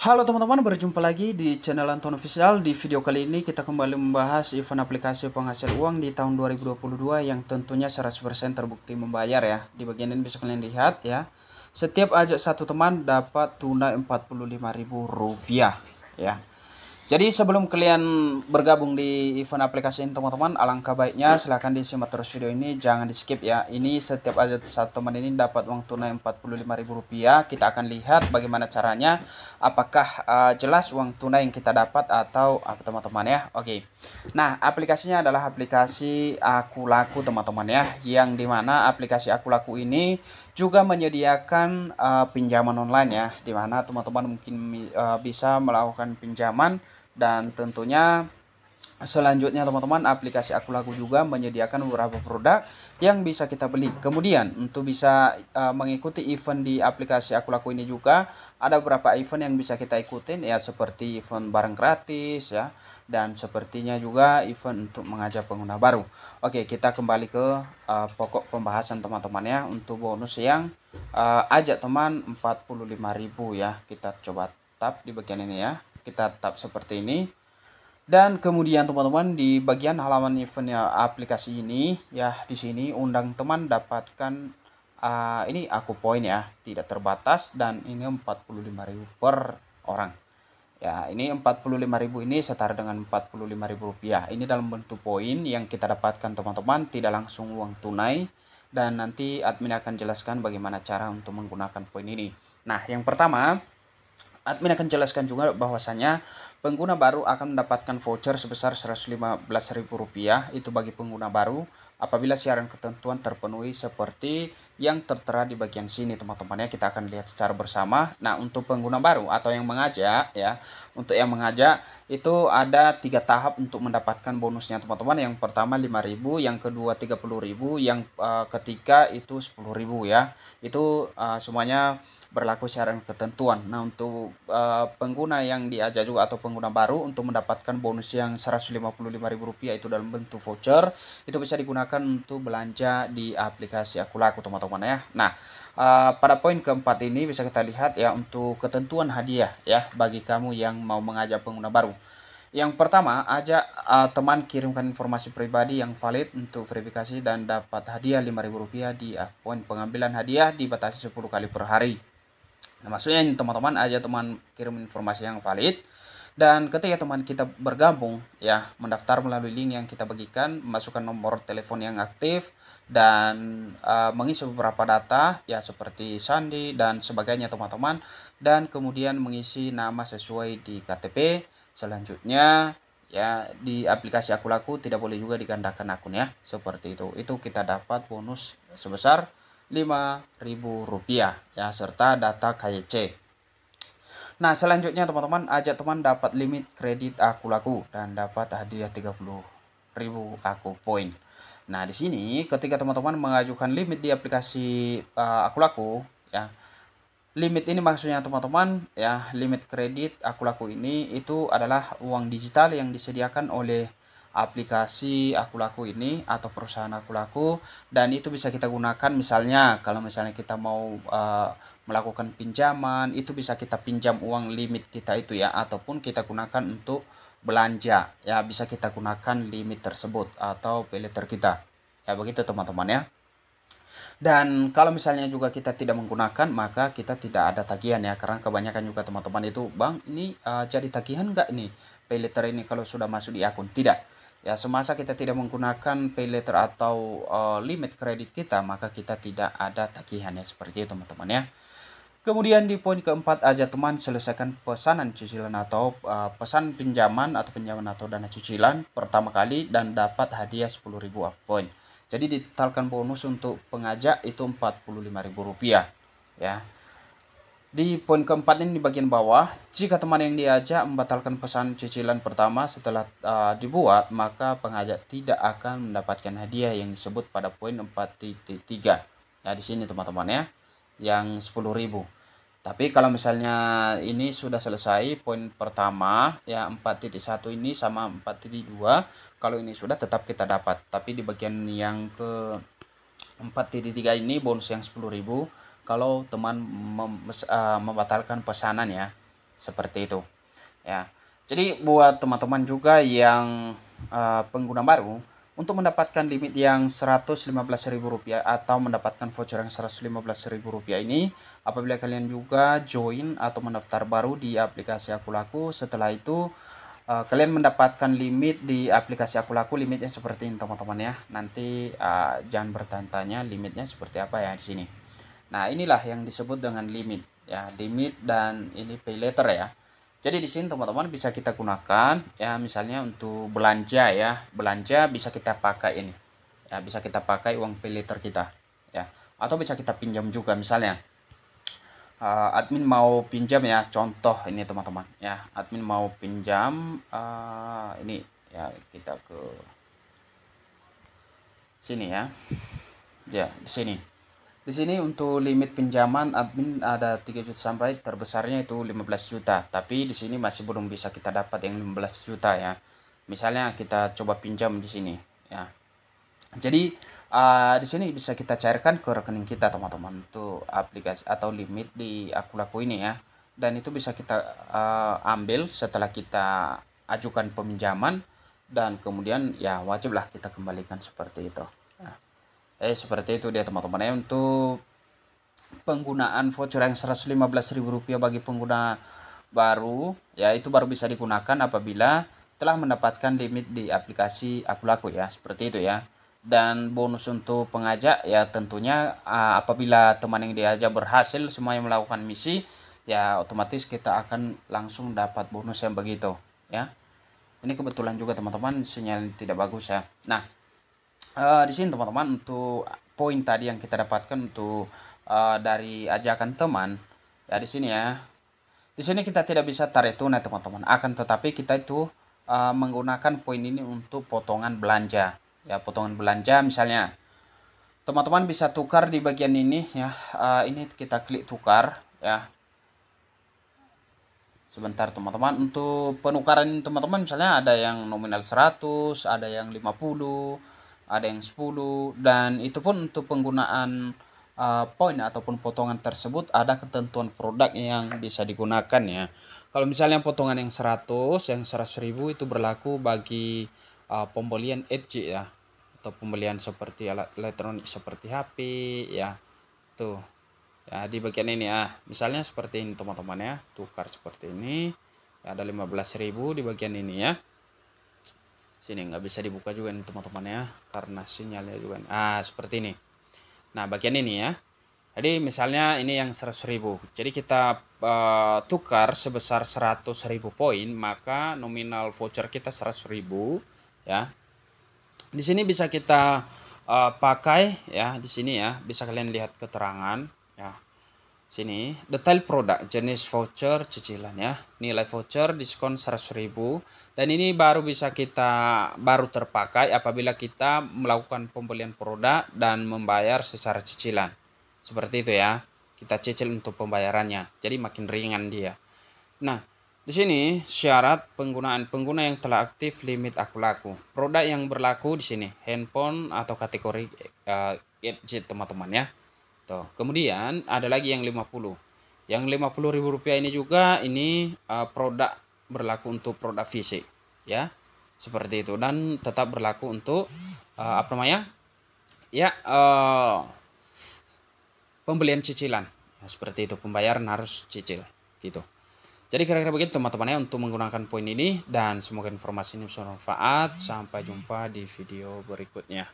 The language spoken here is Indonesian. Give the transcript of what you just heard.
Halo teman-teman, berjumpa lagi di channel Anton Official. Di video kali ini kita kembali membahas event aplikasi penghasil uang di tahun 2022 yang tentunya 100% terbukti membayar ya. Di bagian ini bisa kalian lihat ya. Setiap ajak satu teman dapat tunai Rp45.000 ya. Jadi sebelum kalian bergabung di event aplikasi ini teman-teman, alangkah baiknya silahkan disimak terus video ini, jangan di skip ya. Ini setiap ada satu teman ini dapat uang tunai Rp45.000. Kita akan lihat bagaimana caranya, apakah jelas uang tunai yang kita dapat atau apa teman-teman ya. Oke. Nah, aplikasinya adalah aplikasi Aku Laku teman-teman ya, yang dimana aplikasi Aku Laku ini juga menyediakan pinjaman online ya, dimana teman-teman mungkin bisa melakukan pinjaman. Dan tentunya selanjutnya teman-teman, aplikasi Aku Laku juga menyediakan beberapa produk yang bisa kita beli. Kemudian untuk bisa mengikuti event di aplikasi Aku Laku ini juga ada beberapa event yang bisa kita ikutin ya, seperti event barang gratis ya, dan sepertinya juga event untuk mengajak pengguna baru. Oke, kita kembali ke pokok pembahasan teman-teman ya. Untuk bonus yang ajak teman 45.000 ya, kita coba tap di bagian ini ya. Kita tap seperti ini, dan kemudian teman-teman di bagian halaman eventnya aplikasi ini ya, di sini undang teman dapatkan ini aku poin ya, tidak terbatas, dan ini 45.000 per orang ya. Ini 45.000 ini setara dengan Rp45.000. Ini dalam bentuk poin yang kita dapatkan teman-teman, tidak langsung uang tunai, dan nanti admin akan jelaskan bagaimana cara untuk menggunakan poin ini. Nah, yang pertama, admin akan jelaskan juga bahwasanya pengguna baru akan mendapatkan voucher sebesar Rp115.000 itu bagi pengguna baru apabila syarat ketentuan terpenuhi seperti yang tertera di bagian sini teman-teman ya. Kita akan lihat secara bersama. Nah, untuk pengguna baru atau yang mengajak ya, untuk yang mengajak itu ada 3 tahap untuk mendapatkan bonusnya teman-teman. Yang pertama 5.000, yang kedua 30.000, yang ketiga itu 10.000 ya. Itu semuanya berlaku syarat ketentuan. Nah, untuk pengguna yang diajak juga atau pengguna baru untuk mendapatkan bonus yang Rp155.000 itu dalam bentuk voucher, itu bisa digunakan untuk belanja di aplikasi Aku Laku teman-teman ya. Nah, pada poin keempat ini bisa kita lihat ya, untuk ketentuan hadiah ya bagi kamu yang mau mengajak pengguna baru. Yang pertama, ajak teman kirimkan informasi pribadi yang valid untuk verifikasi dan dapat hadiah Rp5.000 di poin pengambilan hadiah dibatasi 10 kali per hari. Nah, maksudnya teman-teman aja teman kirim informasi yang valid, dan ketika teman kita bergabung ya, mendaftar melalui link yang kita bagikan, masukkan nomor telepon yang aktif, dan mengisi beberapa data ya seperti sandi dan sebagainya teman-teman, dan kemudian mengisi nama sesuai di KTP. Selanjutnya ya, di aplikasi Aku Laku tidak boleh juga digandakan akun ya, seperti itu kita dapat bonus sebesar Rp5.000 ya, serta data KYC. Nah, selanjutnya teman-teman, ajak teman dapat limit kredit Aku Laku dan dapat hadiah 30.000 Aku Poin. Nah, di sini ketika teman-teman mengajukan limit di aplikasi Aku Laku ya, limit ini maksudnya teman-teman ya, limit kredit Aku Laku ini itu adalah uang digital yang disediakan oleh aplikasi Aku Laku ini atau perusahaan Aku Laku, dan itu bisa kita gunakan misalnya kalau misalnya kita mau melakukan pinjaman, itu bisa kita pinjam uang limit kita itu ya, ataupun kita gunakan untuk belanja ya, bisa kita gunakan limit tersebut atau pay later kita ya, begitu teman-teman ya. Dan kalau misalnya juga kita tidak menggunakan, maka kita tidak ada tagihan ya, karena kebanyakan juga teman-teman itu, bang ini jadi tagihan nggak nih pay later ini kalau sudah masuk di akun? Tidak ya, semasa kita tidak menggunakan pay later atau limit kredit kita, maka kita tidak ada tagihan ya, seperti itu teman-teman ya. Kemudian di poin keempat, aja teman selesaikan pesanan cicilan atau pesan pinjaman atau dana cicilan pertama kali dan dapat hadiah 10.000 poin. Jadi ditotalkan bonus untuk pengajak itu Rp45.000 ya. Di poin keempat ini di bagian bawah, jika teman yang diajak membatalkan pesan cicilan pertama setelah dibuat, maka pengajak tidak akan mendapatkan hadiah yang disebut pada poin 4.3. Ya, di sini teman-teman ya, yang 10.000. Tapi kalau misalnya ini sudah selesai poin pertama ya, 4.1 ini sama 4.2, kalau ini sudah tetap kita dapat. Tapi di bagian yang ke 4.3 ini bonus yang 10.000 kalau teman membatalkan pesanan ya, seperti itu ya. Jadi buat teman-teman juga yang pengguna baru, untuk mendapatkan limit yang Rp115.000 atau mendapatkan voucher yang Rp115.000 ini, apabila kalian juga join atau mendaftar baru di aplikasi Aku Laku, setelah itu kalian mendapatkan limit di aplikasi Aku Laku. Limitnya seperti ini teman-teman ya. Nanti jangan bertanya-tanya limitnya seperti apa ya di sini. Nah, inilah yang disebut dengan limit ya, limit dan ini pay letter ya. Jadi di sini teman-teman bisa kita gunakan ya, misalnya untuk belanja ya. Belanja bisa kita pakai ini. Ya, bisa kita pakai uang pay letter kita ya. Atau bisa kita pinjam juga, misalnya admin mau pinjam ya, contoh ini teman-teman ya. Admin mau pinjam ini ya, kita ke sini ya. Ya, di sini. Di sini untuk limit pinjaman admin ada 3 juta sampai terbesarnya itu 15 juta. Tapi di sini masih belum bisa kita dapat yang 15 juta ya. Misalnya kita coba pinjam di sini ya. Jadi di sini bisa kita cairkan ke rekening kita teman-teman, untuk aplikasi atau limit di Aku Laku ini ya. Dan itu bisa kita ambil setelah kita ajukan peminjaman, dan kemudian ya wajiblah kita kembalikan seperti itu. Nah, seperti itu dia teman-teman ya, untuk penggunaan voucher yang Rp115.000 bagi pengguna baru ya. Itu baru bisa digunakan apabila telah mendapatkan limit di aplikasi Aku Laku ya, seperti itu ya. Dan bonus untuk pengajak ya, tentunya apabila teman yang diajak berhasil semuanya melakukan misi ya, otomatis kita akan langsung dapat bonus yang begitu ya. Ini kebetulan juga teman-teman sinyal tidak bagus ya. Nah, di sini teman-teman, untuk poin tadi yang kita dapatkan untuk dari ajakan teman ya, di sini ya. Di sini kita tidak bisa tarik tunai teman-teman, akan tetapi kita itu menggunakan poin ini untuk potongan belanja ya. Potongan belanja, misalnya teman-teman bisa tukar di bagian ini ya. Ini kita klik tukar ya. Sebentar teman-teman, untuk penukaran teman-teman misalnya ada yang nominal 100, ada yang 50, ada yang 10, dan itu pun untuk penggunaan poin ataupun potongan tersebut ada ketentuan produk yang bisa digunakan ya. Kalau misalnya potongan yang 100, yang 100.000 itu berlaku bagi pembelian EDG ya, atau pembelian seperti alat elektronik seperti HP ya. Tuh ya, di bagian ini ya, misalnya seperti ini teman-teman ya, tukar seperti ini ya, ada 15.000 di bagian ini ya. Sini nggak bisa dibuka juga nih teman-teman ya, karena sinyalnya juga seperti ini. Nah, bagian ini ya, jadi misalnya ini yang 100.000, jadi kita tukar sebesar 100.000 poin, maka nominal voucher kita 100.000 ya. Di sini bisa kita pakai ya, di sini ya, bisa kalian lihat keterangan ya. Sini detail produk, jenis voucher, cicilan ya, nilai voucher, diskon 100.000, dan ini baru bisa baru terpakai apabila kita melakukan pembelian produk dan membayar secara cicilan seperti itu ya. Kita cicil untuk pembayarannya, jadi makin ringan dia. Nah, di sini syarat penggunaan pengguna yang telah aktif limit Aku Laku. Produk yang berlaku di sini handphone atau kategori gadget teman-teman ya. Tuh. Kemudian ada lagi yang 50. Yang Rp50.000 ini juga ini produk berlaku untuk produk fisik ya. Seperti itu, dan tetap berlaku untuk apa namanya? Ya, pembelian cicilan. Ya, seperti itu, pembayaran harus cicil gitu. Jadi kira-kira begitu teman-teman ya untuk menggunakan poin ini, dan semoga informasi ini bermanfaat. Sampai jumpa di video berikutnya.